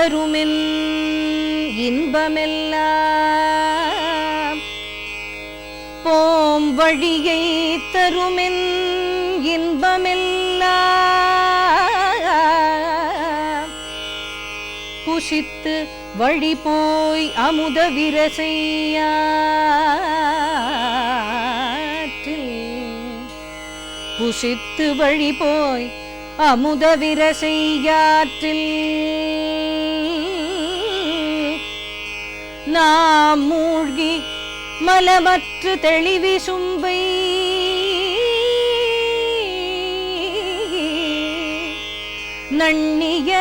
தருமென் இன்பமெல்லாம் போம் வழியை தருமென் இன்பமெல்லாம் புசித்து வழி போய் அமுத விரசையாற்றில் புசித்து வழி போய் அமுத விரசையாற்றில் நாம் மூழ்கி மலமற்று தெளிவி சும்பை நண்ணிய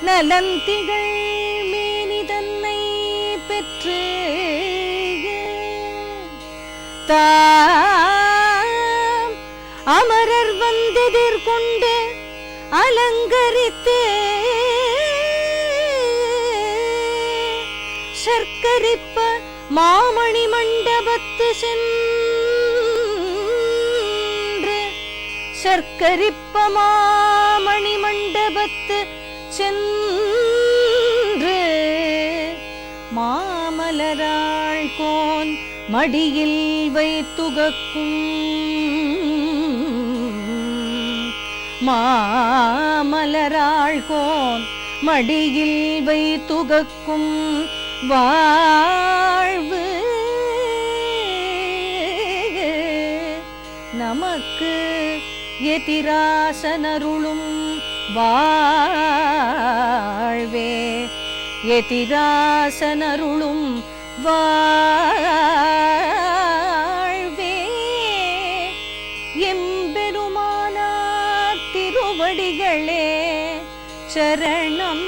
நலந்திகள் மேனி தன்னை பெற்று தாம் அமரர் வந்தெதிர்கொண்டு அலங்கரித்து சர்க்கரிப்ப மாமணி மண்டபத்து சென்று சர்க்கரிப்ப மாமணி மண்டபத்து சென்று மாமலராள் கோன் மடியில் வைத்துகக்கும் மாமலராள் கோன் மடியில் வைத்துகக்கும் வாழ்வு நமக்கு எதிராசனருளும் வாழ்வே எதிராசனருளும் வாழ்வே எம்பெருமானார் திருவடிகளே சரணம்.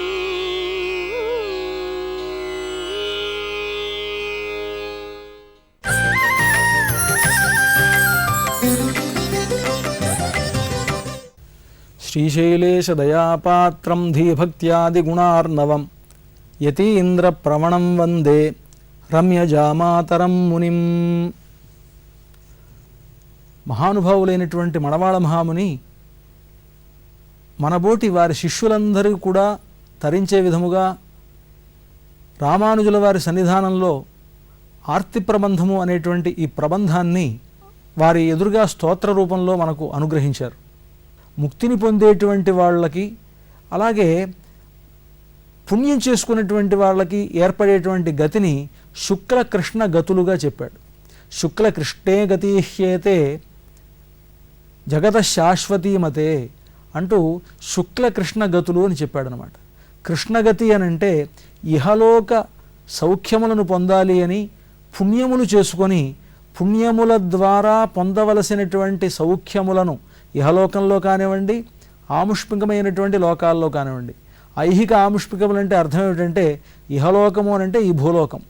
శ్రీశైలేశ దయాపాత్రం ధీభక్త్యాదిగుణార్ణవం యతీంద్ర ప్రవణం వందే రమ్యజామాతరం మునిం. మహానుభావులైనటువంటి మణవాళ మహాముని మనబోటి వారి శిష్యులందరూ కూడా తరించే విధముగా రామానుజుల వారి సన్నిధానంలో ఆర్తి ప్రబంధము అనేటువంటి ఈ ప్రబంధాన్ని వారి ఎదురుగా స్తోత్ర రూపంలో మనకు అనుగ్రహించారు. ముక్తిని పొందేటువంటి వాళ్ళకి అలాగే పుణ్యం చేసుకున్నటువంటి వాళ్ళకి ఏర్పడేటువంటి గతిని శుక్ల కృష్ణ గతులుగా చెప్పాడు. శుక్ల కృష్ణే గతిహ్యేతే జగత శాశ్వతీమతే అంటూ శుక్ల కృష్ణ గతులు అని చెప్పాడు అనమాట. కృష్ణగతి అని అంటే ఇహలోక సౌఖ్యములను పొందాలి అని పుణ్యములు చేసుకొని పుణ్యముల ద్వారా పొందవలసినటువంటి సౌఖ్యములను ఇహలోకంలో కానివ్వండి ఆముష్మికమైనటువంటి లోకాల్లో కానివ్వండి. ఐహిక ఆముష్మికములు అంటే అర్థం ఏమిటంటే ఇహలోకము అని అంటే ఈ భూలోకం,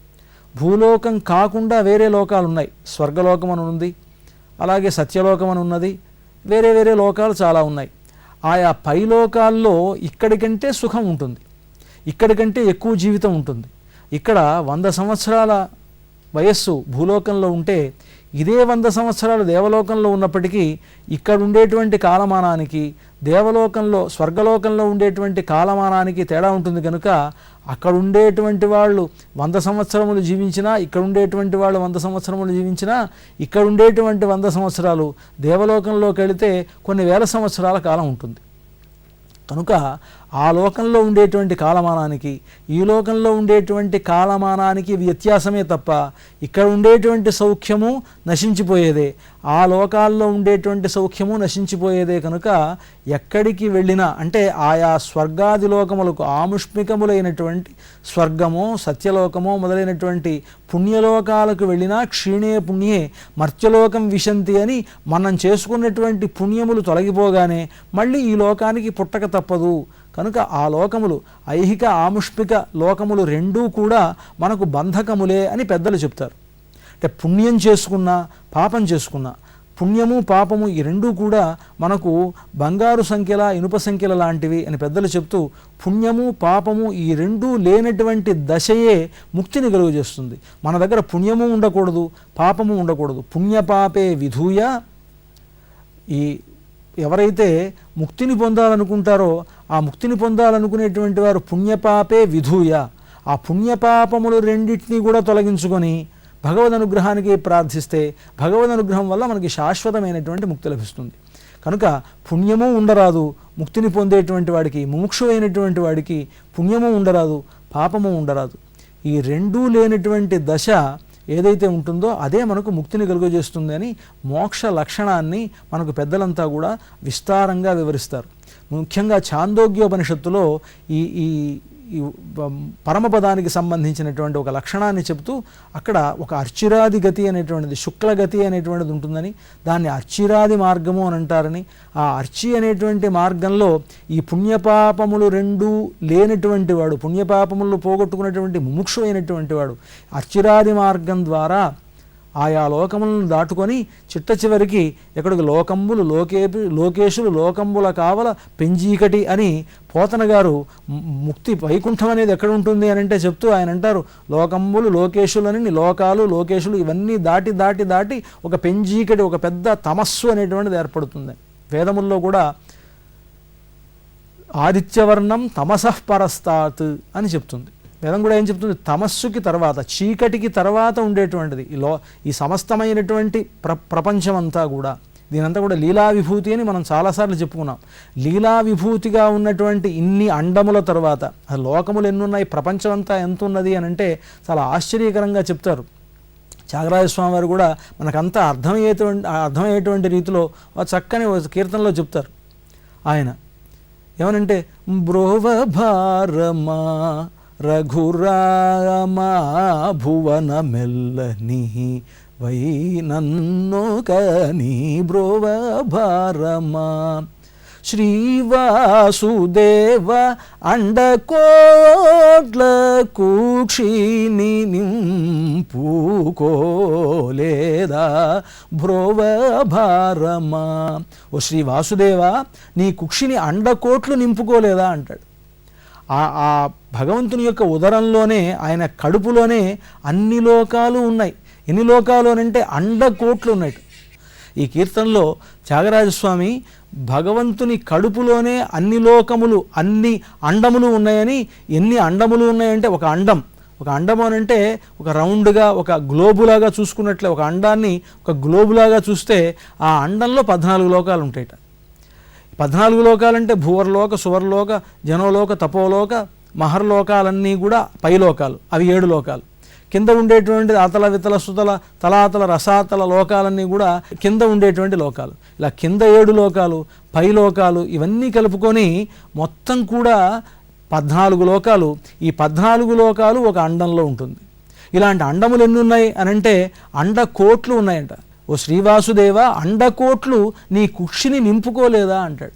భూలోకం కాకుండా వేరే లోకాలు ఉన్నాయి. స్వర్గలోకం అని ఉంది, అలాగే సత్యలోకం అని ఉన్నది, వేరే వేరే లోకాలు చాలా ఉన్నాయి. ఆయా పైలోకాల్లో ఇక్కడికంటే సుఖం ఉంటుంది, ఇక్కడికంటే ఎక్కువ జీవితం ఉంటుంది. ఇక్కడ 100 సంవత్సరాల వయస్సు భూలోకంలో ఉంటే ఇదే 100 సంవత్సరాలు దేవలోకంలో ఉన్నప్పటికీ ఇక్కడ ఉండేటువంటి కాలమానానికి దేవలోకంలో స్వర్గలోకంలో ఉండేటువంటి కాలమానానికి తేడా ఉంటుంది. కనుక అక్కడ ఉండేటువంటి వాళ్ళు 100 సంవత్సరములు జీవించినా, ఇక్కడ ఉండేటువంటి వాళ్ళు 100 సంవత్సరములు జీవించినా, ఇక్కడ ఉండేటువంటి 100 సంవత్సరాలు దేవలోకంలోకి వెళితే కొన్ని వేల సంవత్సరాల కాలం ఉంటుంది. కనుక ఆ లోకంలో ఉండేటువంటి కాలమానానికి ఈ లోకంలో ఉండేటువంటి కాలమానానికి వ్యత్యాసమే తప్ప ఇక్కడ ఉండేటువంటి సౌఖ్యము నశించిపోయేదే, ఆ లోకాల్లో ఉండేటువంటి సౌఖ్యము నశించిపోయేదే. కనుక ఎక్కడికి వెళ్ళినా అంటే ఆయా స్వర్గాది లోకములకు ఆముష్మికములైనటువంటి స్వర్గమో సత్యలోకమో మొదలైనటువంటి పుణ్యలోకాలకు వెళ్ళినా క్షీణే పుణ్యే మర్త్యలోకం విశంతి అని మనం చేసుకున్నటువంటి పుణ్యములు తొలగిపోగానే మళ్ళీ ఈ లోకానికి పుట్టక తప్పదు. కనుక ఆ లోకములు ఐహిక ఆముష్మిక లోకములు రెండూ కూడా మనకు బంధకములే అని పెద్దలు చెప్తారు. అంటే పుణ్యం చేసుకున్నా పాపం చేసుకున్నా, పుణ్యము పాపము ఈ రెండూ కూడా మనకు బంగారు సంఖ్యల ఇనుప సంఖ్యల లాంటివి అని పెద్దలు చెప్తూ పుణ్యము పాపము ఈ రెండూ లేనటువంటి దశయే ముక్తిని కలుగజేస్తుంది. మన దగ్గర పుణ్యము ఉండకూడదు, పాపము ఉండకూడదు. పుణ్యపాపే విధూయ, ఈ ఎవరైతే ముక్తిని పొందాలనుకుంటారో ఆ ముక్తిని పొందాలనుకునేటువంటి వారు పుణ్యపాపే విధూయ, ఆ పుణ్యపాపములు రెండింటినీ కూడా తొలగించుకొని భగవద్ అనుగ్రహానికి ప్రార్థిస్తే భగవద్ అనుగ్రహం వల్ల మనకి శాశ్వతమైనటువంటి ముక్తి లభిస్తుంది. కనుక పుణ్యము ఉండరాదు ముక్తిని పొందేటువంటి వాడికి, ముముక్షు అయినటువంటి వాడికి పుణ్యము ఉండరాదు, పాపము ఉండరాదు. ఈ రెండూ లేనటువంటి దశ ఏదైతే ఉంటుందో అదే మనకు ముక్తిని కలుగజేస్తుంది అని మోక్ష లక్షణాన్ని మనకు పెద్దలంతా కూడా విస్తారంగా వివరిస్తారు. ముఖ్యంగా ఛాందోగ్యోపనిషత్తులో ఈ ఈ ఈ పరమపదానికి సంబంధించినటువంటి ఒక లక్షణాన్ని చెబుతూ అక్కడ ఒక అర్చిరాది గతి అనేటువంటిది, శుక్లగతి అనేటువంటిది ఉంటుందని, దాన్ని అర్చిరాది మార్గము అని అంటారని, ఆ అర్చి అనేటువంటి మార్గంలో ఈ పుణ్యపాపములు రెండూ లేనటువంటి వాడు, పుణ్యపాపములు పోగొట్టుకున్నటువంటి ముముక్షు అయినటువంటి వాడు అర్చిరాది మార్గం ద్వారా ఆయా లోకములను దాటుకొని చిట్ట చివరికి ఎక్కడికి లోకంబులు లోకేశులు లోకంబుల కావల పెంజీకటి అని పోతన గారు ముక్తి వైకుంఠం అనేది ఎక్కడ ఉంటుంది అని అంటే చెప్తూ ఆయన అంటారు, లోకంబులు లోకేశులని, లోకాలు లోకేశులు ఇవన్నీ దాటి దాటి దాటి ఒక పెంజీకటి, ఒక పెద్ద తమస్సు అనేటువంటిది ఏర్పడుతుంది. వేదముల్లో కూడా ఆదిత్యవర్ణం తమసః పరస్తాత్ అని చెప్తుంది. వేదం కూడా ఏం చెప్తుంది, తమస్సుకి తర్వాత, చీకటికి తర్వాత ఉండేటువంటిది ఈ సమస్తమైనటువంటి ప్రపంచం అంతా కూడా, దీనంతా కూడా లీలా విభూతి అని మనం చాలాసార్లు చెప్పుకున్నాం. లీలా విభూతిగా ఉన్నటువంటి ఇన్ని అండముల తర్వాత లోకములు ఎన్నున్నాయి, ప్రపంచం అంతా ఎంత ఉన్నది అని అంటే చాలా ఆశ్చర్యకరంగా చెప్తారు. త్యాగరాజస్వామి వారు కూడా మనకంతా అర్థమయ్యేటువంటి రీతిలో చక్కని కీర్తనలో చెప్తారు. ఆయన ఏమనంటే, బ్రోవ భారమా రఘురామా భువన మెల్లని వై నన్నో కనీ బ్రోవ భారమా శ్రీవాసుదేవ అండకోట్ల కూక్షిని నింపుకోలేదా బ్రోవ భారమా. ఓ శ్రీ వాసుదేవ, నీ కుక్షిని అండకోట్లు నింపుకోలేదా అంటాడు. ఆ భగవంతుని యొక్క ఉదరంలోనే, ఆయన కడుపులోనే అన్ని లోకాలు ఉన్నాయి. ఎన్ని లోకాలు అనంటే అండకోట్లు ఉన్నాయి. ఈ కీర్తనలో త్యాగరాజస్వామి భగవంతుని కడుపులోనే అన్ని లోకములు, అన్ని అండములు ఉన్నాయని, ఎన్ని అండములు ఉన్నాయంటే ఒక అండం అనంటే ఒక రౌండ్గా, ఒక గ్లోబులాగా చూసుకున్నట్లే, ఒక అండాన్ని ఒక గ్లోబులాగా చూస్తే ఆ అండంలో 14 లోకాలు ఉంటాయట. 14 లోకాలంటే భూవర్లోక, సువర్లోక, జనోలోక, తపోలోక, మహర్లోకాలన్నీ కూడా పైలోకాలు, అవి 7 లోకాలు. కింద ఉండేటువంటి అతల వితల సుతల తలాతల రసాతల లోకాలన్నీ కూడా కింద ఉండేటువంటి లోకాలు. ఇలా కింద 7 లోకాలు, పై లోకాలు, ఇవన్నీ కలుపుకొని మొత్తం కూడా 14 లోకాలు. ఈ 14 లోకాలు ఒక అండంలో ఉంటుంది. ఇలాంటి అండములు ఎన్ని ఉన్నాయి అనంటే అండకోట్లు ఉన్నాయంట. ఓ శ్రీవాసుదేవ, అండకోట్లు నీ కుక్షిని నింపుకోలేదా అంటాడు.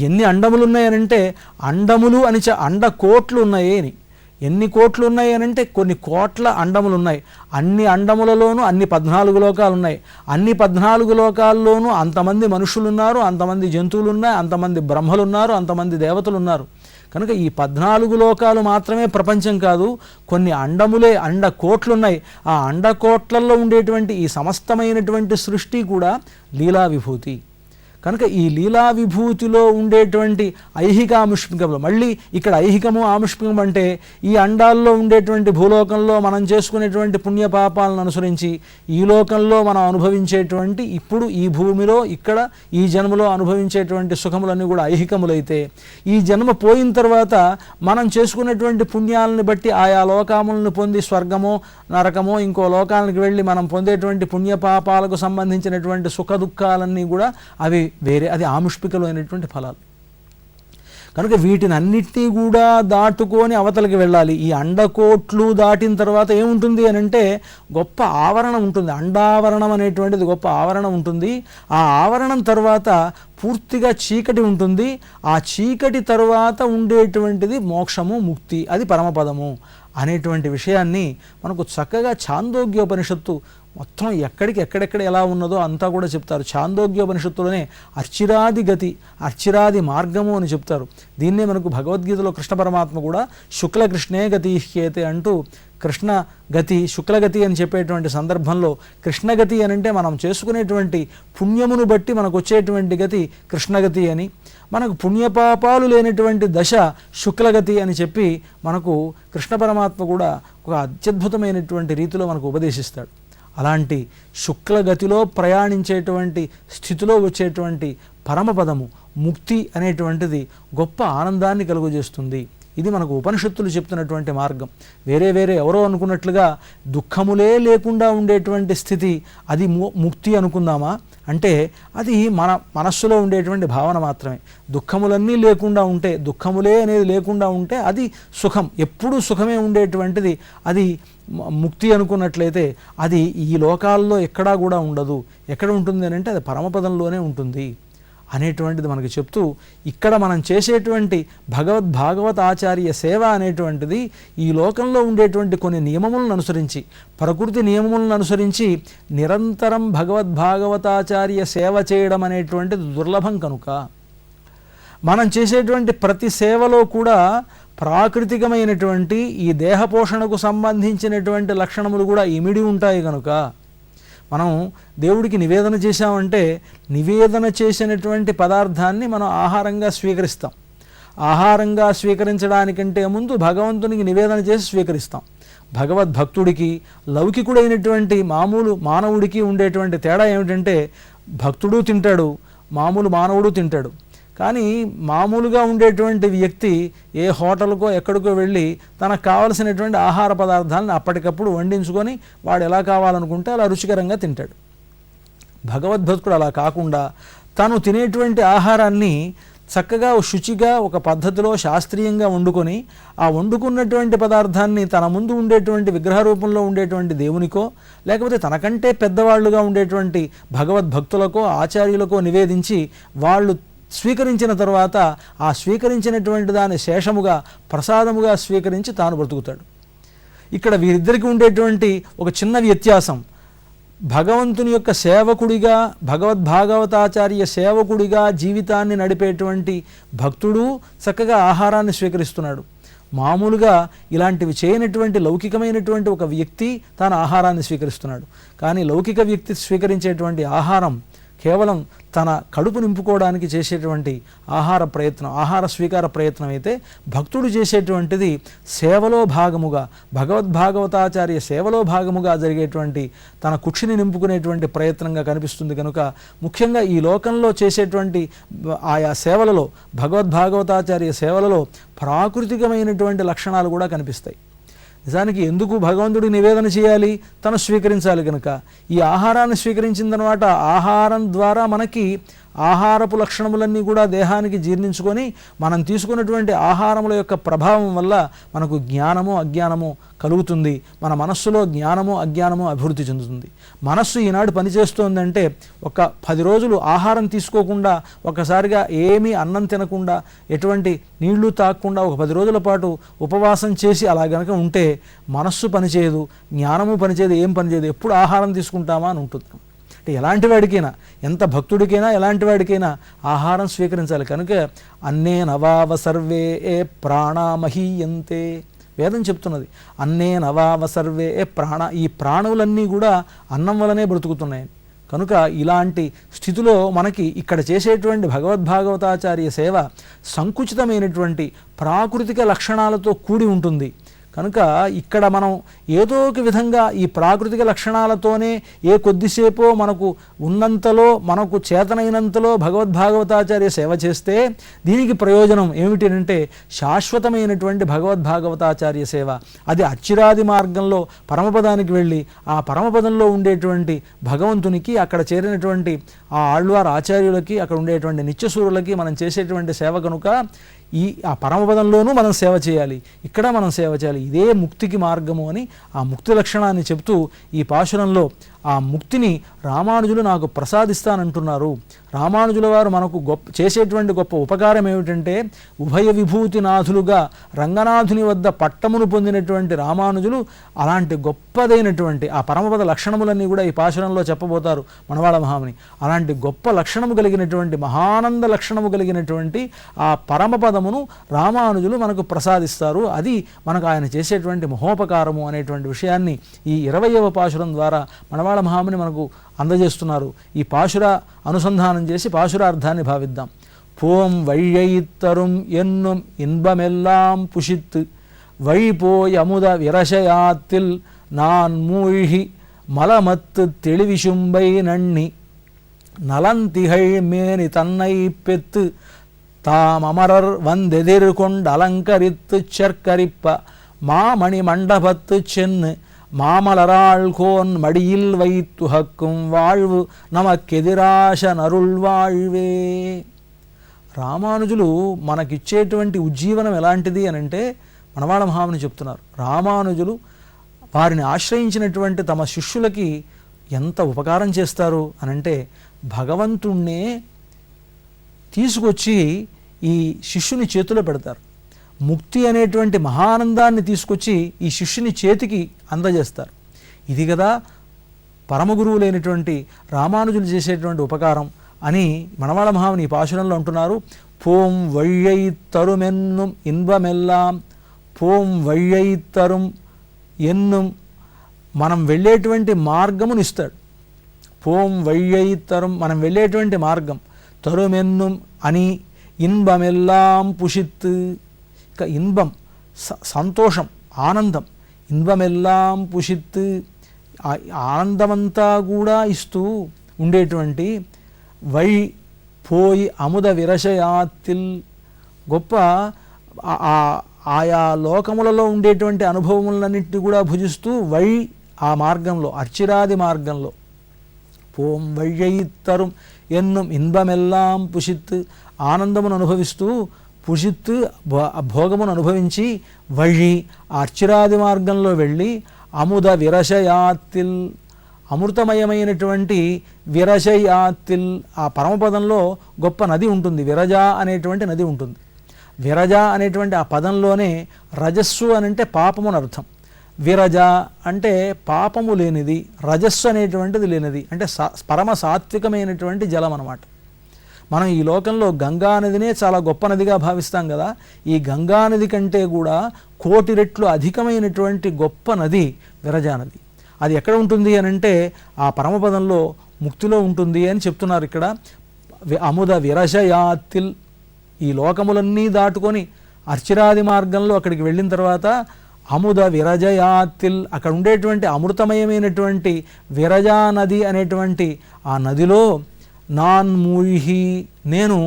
ఎన్ని అండములు ఉన్నాయనంటే అండములు అని అండకోట్లు ఉన్నాయి అని. ఎన్ని కోట్లు ఉన్నాయి అనంటే కొన్ని కోట్ల అండములు ఉన్నాయి. అన్ని అండములలోనూ అన్ని 14 లోకాలు ఉన్నాయి. అన్ని 14 లోకాల్లోనూ అంతమంది మనుషులు ఉన్నారు, అంతమంది జంతువులు ఉన్నాయి, అంతమంది బ్రహ్మలు ఉన్నారు, అంతమంది దేవతలు ఉన్నారు. కనుక ఈ 14 లోకాలు మాత్రమే ప్రపంచం కాదు, కొన్ని అండములే అండకోట్లున్నాయి. ఆ అండకోట్లలో ఉండేటువంటి ఈ సమస్తమైనటువంటి సృష్టి కూడా లీలా విభూతి. కనుక ఈ లీలా విభూతిలో ఉండేటువంటి ఐహిక ఆముష్మికంలో, మళ్ళీ ఇక్కడ ఐహికము ఆముష్మికం అంటే ఈ అండాల్లో ఉండేటువంటి భూలోకంలో మనం చేసుకునేటువంటి పుణ్యపాపాలను అనుసరించి ఈ లోకంలో మనం అనుభవించేటువంటి, ఇప్పుడు ఈ భూమిలో ఇక్కడ ఈ జన్మలో అనుభవించేటువంటి సుఖములన్నీ కూడా ఐహికములైతే, ఈ జన్మ పోయిన తర్వాత మనం చేసుకునేటువంటి పుణ్యాలను బట్టి ఆయా లోకాములను పొంది స్వర్గమో నరకమో ఇంకో లోకానికి వెళ్ళి మనం పొందేటువంటి పుణ్యపాపాలకు సంబంధించినటువంటి సుఖ దుఃఖాలన్నీ కూడా అవి వేరే, అది ఆముష్పికలో అయినటువంటి ఫలాలు. కనుక వీటిని అన్నిటినీ కూడా దాటుకొని అవతలకి వెళ్ళాలి. ఈ అండకోట్లు దాటిన తర్వాత ఏముంటుంది అని అంటే గొప్ప ఆవరణం ఉంటుంది. అండావరణం అనేటువంటిది గొప్ప ఆవరణం ఉంటుంది. ఆ ఆవరణం తర్వాత పూర్తిగా చీకటి ఉంటుంది. ఆ చీకటి తర్వాత ఉండేటువంటిది మోక్షము, ముక్తి, అది పరమపదము అనేటువంటి విషయాన్ని మనకు చక్కగా ఛాందోగ్యోపనిషత్తు మొత్తం ఎక్కడెక్కడ ఎలా ఉన్నదో అంతా కూడా చెప్తారు. ఛాందోగ్యోపనిషత్తులోనే అర్చిరాది గతి, అర్చిరాది మార్గము అని చెప్తారు. దీన్నే మనకు భగవద్గీతలో కృష్ణ పరమాత్మ కూడా శుక్లకృష్ణే గతి హ్యేతే అంటూ కృష్ణ గతి శుక్లగతి అని చెప్పేటువంటి సందర్భంలో కృష్ణగతి అని అంటే మనం చేసుకునేటువంటి పుణ్యమును బట్టి మనకు వచ్చేటువంటి గతి కృష్ణగతి అని, మనకు పుణ్యపాపాలు లేనటువంటి దశ శుక్లగతి అని చెప్పి మనకు కృష్ణ పరమాత్మ కూడా ఒక అత్యద్భుతమైనటువంటి రీతిలో మనకు ఉపదేశిస్తాడు. అలాంటి శుక్లగతిలో ప్రయాణించేటువంటి స్థితిలో వచ్చేటువంటి పరమపదము ముక్తి అనేటువంటిది గొప్ప ఆనందాన్ని కలుగజేస్తుంది. ఇది మనకు ఉపనిషత్తులు చెప్తున్నటువంటి మార్గం. వేరే ఎవరో అనుకున్నట్లుగా దుఃఖములే లేకుండా ఉండేటువంటి స్థితి అది ముక్తి అనుకుందామా అంటే అది మన మనస్సులో ఉండేటువంటి భావన మాత్రమే. దుఃఖములన్నీ లేకుండా ఉంటే, దుఃఖములే అనేది లేకుండా ఉంటే అది సుఖం, ఎప్పుడూ సుఖమే ఉండేటువంటిది అది ముక్తి అనుకున్నట్లయితే అది ఈ లోకాల్లో ఎక్కడా కూడా ఉండదు. ఎక్కడ ఉంటుంది అని అంటే అది పరమపదంలోనే ఉంటుంది అనేటువంటిది మనకి చెప్తూ, ఇక్కడ మనం చేసేటువంటి భాగవత ఆచార్య సేవ అనేటువంటిది ఈ లోకంలో ఉండేటువంటి కొన్ని నియమములను అనుసరించి, ప్రకృతి నియమములను అనుసరించి నిరంతరం భాగవతాచార్య సేవ చేయడం అనేటువంటిది దుర్లభం. కనుక మనం చేసేటువంటి ప్రతి సేవలో కూడా ప్రాకృతికమైనటువంటి ఈ దేహపోషణకు సంబంధించినటువంటి లక్షణములు కూడా ఇమిడి ఉంటాయి. కనుక మనం దేవుడికి నివేదన చేశామంటే నివేదన చేసినటువంటి పదార్థాన్ని మనం ఆహారంగా స్వీకరిస్తాం. ఆహారంగా స్వీకరించడానికంటే ముందు భగవంతునికి నివేదన చేసి స్వీకరిస్తాం. భగవద్భక్తుడికి లౌకికుడైనటువంటి మామూలు మానవుడికి ఉండేటువంటి తేడా ఏమిటంటే భక్తుడు తింటాడు, మామూలు మానవుడు తింటాడు. కానీ మామూలుగా ఉండేటువంటి వ్యక్తి ఏ హోటల్కో ఎక్కడికో వెళ్ళి తనకు కావలసినటువంటి ఆహార పదార్థాలను అప్పటికప్పుడు వండించుకొని వాడు ఎలా కావాలనుకుంటే అలా రుచికరంగా తింటాడు. భగవద్భక్తుడు అలా కాకుండా తను తినేటువంటి ఆహారాన్ని చక్కగా శుచిగా ఒక పద్ధతిలో శాస్త్రీయంగా వండుకొని ఆ వండుకున్నటువంటి పదార్థాన్ని తన ముందు ఉండేటువంటి విగ్రహ రూపంలో ఉండేటువంటి దేవునికో లేకపోతే తనకంటే పెద్దవాళ్ళుగా ఉండేటువంటి భగవద్భక్తులకో ఆచార్యులకో నివేదించి వాళ్ళు స్వీకరించిన తర్వాత ఆ స్వీకరించినటువంటి దాన్ని శేషముగా ప్రసాదముగా స్వీకరించి తాను బ్రతుకుతాడు. ఇక్కడ వీరిద్దరికీ ఉండేటువంటి ఒక చిన్న వ్యత్యాసం, భగవంతుని యొక్క సేవకుడిగా భాగవతాచార్య సేవకుడిగా జీవితాన్ని నడిపేటువంటి భక్తుడు చక్కగా ఆహారాన్ని స్వీకరిస్తున్నాడు. మామూలుగా ఇలాంటివి చేయనటువంటి లౌకికమైనటువంటి ఒక వ్యక్తి తాను ఆహారాన్ని స్వీకరిస్తున్నాడు. కానీ లౌకిక వ్యక్తి స్వీకరించేటువంటి ఆహారం కేవలం తన కడుపు నింపుకోవడానికి చేసేటువంటి ఆహార స్వీకార ప్రయత్నం అయితే భక్తుడు చేసేటువంటిది సేవలో భాగముగా భాగవతాచార్య సేవలో భాగముగా జరిగేటువంటి తన కుక్షిని నింపుకునేటువంటి ప్రయత్నంగా కనిపిస్తుంది. కనుక ముఖ్యంగా ఈ లోకంలో చేసేటువంటి ఆయా సేవలలో భాగవతాచార్య సేవలలో ప్రాకృతికమైనటువంటి లక్షణాలు కూడా కనిపిస్తాయి. నిజానికి ఎందుకు భగవంతుడికి నివేదన చేయాలి? తను స్వీకరించాలి కనుక. ఈ ఆహారాన్ని స్వీకరించిన తర్వాత ఆహారం ద్వారా మనకి ఆహారపు లక్షణములన్నీ కూడా దేహానికి జీర్ణించుకొని మనం తీసుకున్నటువంటి ఆహారముల యొక్క ప్రభావం వల్ల మనకు జ్ఞానము అజ్ఞానము కలుగుతుంది. మన మనస్సులో జ్ఞానము అజ్ఞానము అభివృద్ధి చెందుతుంది. మనస్సు ఈనాడు పనిచేస్తోందంటే ఒక 10 రోజులు ఆహారం తీసుకోకుండా ఒకసారిగా ఏమీ అన్నం తినకుండా ఎటువంటి నీళ్లు తాగకుండా ఒక 10 రోజుల పాటు ఉపవాసం చేసి అలా గనక ఉంటే మనస్సు పనిచేయదు, జ్ఞానము పనిచేయదు, ఏం పనిచేయదు, ఎప్పుడు ఆహారం తీసుకుంటామా అని ఉంటుంది. అంటే ఎలాంటి వాడికైనా, ఎంత భక్తుడికైనా ఎలాంటి వాడికైనా ఆహారం స్వీకరించాలి. కనుక అన్నే నవావ సర్వే ఏ ప్రాణమహీయంతే వేదం చెప్తున్నది. అన్నే నవావ సర్వే ఏ ఈ ప్రాణులన్నీ కూడా అన్నం వలనే బ్రతుకుతున్నాయని. కనుక ఇలాంటి స్థితిలో మనకి ఇక్కడ చేసేటువంటి భాగవతాచార్య సేవ సంకుచితమైనటువంటి ప్రాకృతిక లక్షణాలతో కూడి ఉంటుంది. కనుక ఇక్కడ మనం ఏదో ఒక విధంగా ఈ ప్రాకృతిక లక్షణాలతోనే కొద్దిసేపో మనకు ఉన్నంతలో మనకు చేతనైనంతలో భాగవతాచార్య సేవ చేస్తే దీనికి ప్రయోజనం ఏమిటి అంటే శాశ్వతమైనటువంటి భాగవతాచార్య సేవ. అది అచ్చిరాది మార్గంలో పరమపదానికి వెళ్ళి ఆ పరమపదంలో ఉండేటువంటి భగవంతునికి అక్కడ చేరినటువంటి ఆ ఆళ్వార్ ఆచార్యులకి అక్కడ ఉండేటువంటి నిత్యసూరులకి మనం చేసేటువంటి సేవ కనుక ఆ పరమపదంలోనూ మనం సేవ చేయాలి, ఇక్కడ మనం సేవ చేయాలి, ఇదే ముక్తికి మార్గము అని ఆ ముక్తి లక్షణాన్ని చెప్తూ ఈ పాశురంలో ఆ ముక్తిని రామానుజులు నాకు ప్రసాదిస్తానంటున్నారు. రామానుజుల వారు మనకు చేసేటువంటి గొప్ప ఉపకారం ఏమిటంటే, ఉభయ విభూతినాథులుగా రంగనాథుని వద్ద పట్టమును పొందినటువంటి రామానుజులు అలాంటి గొప్పదైనటువంటి ఆ పరమపద లక్షణములన్నీ కూడా ఈ పాశురంలో చెప్పబోతారు మనవాళ మహాముని. అలాంటి గొప్ప లక్షణము కలిగినటువంటి మహానంద లక్షణము కలిగినటువంటి ఆ పరమపదమును రామానుజులు మనకు ప్రసాదిస్తారు. అది మనకు ఆయన చేసేటువంటి మహోపకారము అనేటువంటి విషయాన్ని ఈ 20వ పాశురం ద్వారా మనవాళ మహాముని మనకు అందజేస్తున్నారు. ఈ పాశుర అనుసంధానం చేసి పాశురార్థాన్ని భావిద్దాం. పోం వయ్యైత్తరుం ఎన్నుం ఇన్బమెల్లాం పుషిత్ వழிపోய் అముద విరశయాత్తిల్ நான் மூழ்கி மலமத்து தெளிவிசும்பை நண்ணி நலந்திகழ் மேனி தன்னை பெத்து தாம் அமரர் வந்தெதிர்கொண்டு அலங்கரித்து சர்க்கரிப்ப மாமணி மண்டபத்து சென்னு மாமலராள்கோன் மடியில் வைத்துஹக்கும் வாழ்வு నమకెదిరాశ నరుల్ வாழ்వే. రామానుజులు మనకిచ్చేటువంటి ఉజ్జీవనం ఎలాంటిది అని అంటే మనవాళ మహాముని చెప్తున్నారు. రామానుజులు వారిని ఆశ్రయించినటువంటి తమ శిష్యులకి ఎంత ఉపకారం చేస్తారు అనంటే, భగవంతుణ్ణే తీసుకొచ్చి ఈ శిష్యుని చేతిలో పెడతారు. ముక్తి అనేటువంటి మహానందాన్ని తీసుకొచ్చి ఈ శిష్యుని చేతికి అందజేస్తారు. ఇది కదా పరమగురువులైనటువంటి రామానుజులు చేసేటువంటి ఉపకారం అని మనవాళ మహాముని ఈ పాశురంలో అంటున్నారు. పోం వయ్యైత్తరుమెన్నుం ఇన్బమెల్లాం, పోం వయ్యైత్తరుం ఎన్నుం, మనం వెళ్ళేటువంటి మార్గమును ఇస్తాడు. పోం వయ్యైత్తరుం, మనం వెళ్ళేటువంటి మార్గం, తరుమెన్నుం అని, ఇన్బమెల్లాం పుషిత్, ఇక ఇన్బం సంతోషం, ఆనందం, ఇన్బమెల్లాం పుషిత్, ఆనందమంతా కూడా ఇస్తూ ఉండేటువంటి, వై పోయి అముద విరశయాత్తిల్, గొప్ప ఆయా లోకములలో ఉండేటువంటి అనుభవములన్నింటినీ కూడా భుజిస్తూ వై ఆ మార్గంలో అర్చిరాది మార్గంలో, పోం వయ్యైత్తరుం ఎన్నుం ఇన్బమెల్లాం పుషిత్, ఆనందమును అనుభవిస్తూ, పుషిత్ భోగమును అనుభవించి, వഴി అర్చిరాది మార్గంలో వెళ్ళి, అముద విరశయాత్తిల్, అమృతమయమైనటువంటి విరశయాత్తిల్, ఆ పరమపదంలో గొప్ప నది ఉంటుంది, విరజ అనేటువంటి నది ఉంటుంది. విరజ అనేటువంటి ఆ పదంలోనే రజస్సు అనంటే పాపము అని అర్థం, విరజ అంటే పాపము లేనిది, రజస్సు అనేటువంటిది లేనిది అంటే పరమ సాత్వికమైనటువంటి జలం అన్నమాట. మనం ఈ లోకంలో గంగా నదినే చాలా గొప్ప నదిగా భావిస్తాం కదా. ఈ గంగా నది కంటే కూడా 1,000,000 రెట్లు అధికమైనటువంటి గొప్ప నది విరజా నది. అది ఎక్కడ ఉంటుంది అని అంటే ఆ పరమపదంలో ముక్తిలో ఉంటుంది అని చెప్తున్నారు ఇక్కడ. అముద విరశయాత్తిల్, ఈ లోకములన్నీ దాటుకొని అర్చిరాది మార్గంలో అక్కడికి వెళ్ళిన తర్వాత అముద విరజయాత్తిల్, అక్కడ ఉండేటువంటి అమృతమయమైనటువంటి విరజా నది అనేటువంటి ఆ నదిలో నాన్ మూழ்హి, నేను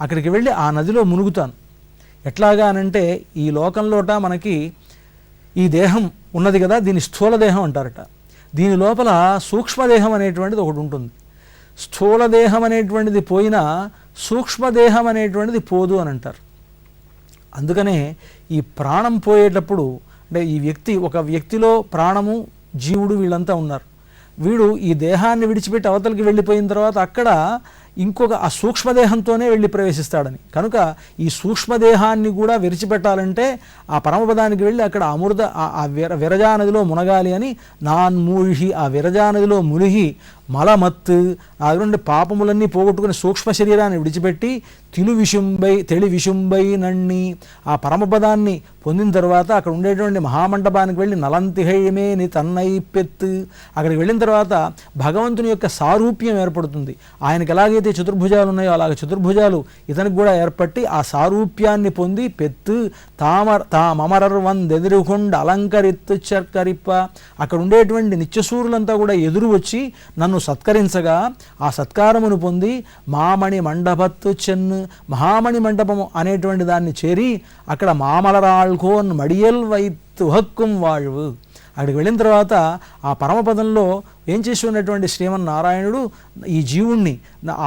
అక్కడికి వెళ్ళి ఆ నదిలో మునుగుతాను. ఎట్లాగా అనంటే, ఈ లోకంలోట మనకి ఈ దేహం ఉన్నది కదా, దీని స్థూల దేహం అంటారట. దీని లోపల సూక్ష్మదేహం అనేటువంటిది ఒకటి ఉంటుంది. స్థూలదేహం అనేటువంటిది పోయినా సూక్ష్మదేహం అనేటువంటిది పోదు అని అంటారు. అందుకనే ఈ ప్రాణం పోయేటప్పుడు అంటే ఒక వ్యక్తిలో ప్రాణము, జీవుడు వీళ్ళంతా ఉన్నారు. వీడు ఈ దేహాన్ని విడిచిపెట్టి అవతలికి వెళ్ళిపోయిన తర్వాత అక్కడ ఇంకొక ఆ సూక్ష్మదేహంతోనే వెళ్ళి ప్రవేశిస్తాడని. కనుక ఈ సూక్ష్మదేహాన్ని కూడా విడిచిపెట్టాలంటే ఆ పరమపదానికి వెళ్ళి అక్కడ ఆ విరజా నదిలో మునగాలి అని, నాన్ మూழ்హి, ఆ విరజా నదిలో మునిగి, మలమత్తు, అటువంటి పాపములన్నీ పోగొట్టుకుని సూక్ష్మ శరీరాన్ని విడిచిపెట్టి, తెళి విశుంబై నన్ని, ఆ పరమపదాన్ని పొందిన తర్వాత అక్కడ ఉండేటువంటి మహామండపానికి వెళ్ళి, నలంతిహైమేని తన్నై పెత్తు, అక్కడికి వెళ్ళిన తర్వాత భగవంతుని యొక్క సారూప్యం ఏర్పడుతుంది. ఆయనకి ఎలాగైతే చతుర్భుజాలు ఉన్నాయో అలాగ చతుర్భుజాలు ఇతనికి కూడా ఏర్పట్టి ఆ సారూప్యాన్ని పొంది, పెత్తు తామరర్ వందెదురుకొండ అలంకరిత్తు చర్కరిప్ప, అక్కడ ఉండేటువంటి నిత్యసూరులంతా కూడా ఎదురు వచ్చి నన్ను సత్కరించగా ఆ సత్కారమును పొంది, మామణి మండపత్తు చెన్ను, మహామణి మండపము అనేటువంటి దాన్ని చేరి అక్కడ మామలరాళ్కోన్ మడియల్ వైత్తు హక్కుం వాళ్వు, అక్కడికి వెళ్ళిన తర్వాత ఆ పరమపదంలో ఏం చేసి ఉన్నటువంటి శ్రీమన్నారాయణుడు ఈ జీవుణ్ణి,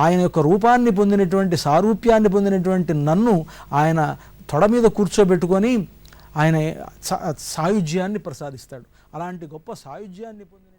ఆయన యొక్క రూపాన్ని పొందినటువంటి సారూప్యాన్ని పొందినటువంటి నన్ను ఆయన తొడ మీద కూర్చోబెట్టుకొని ఆయన సాయుజ్యాన్ని ప్రసాదిస్తాడు. అలాంటి గొప్ప సాయుజ్యాన్ని పొందిన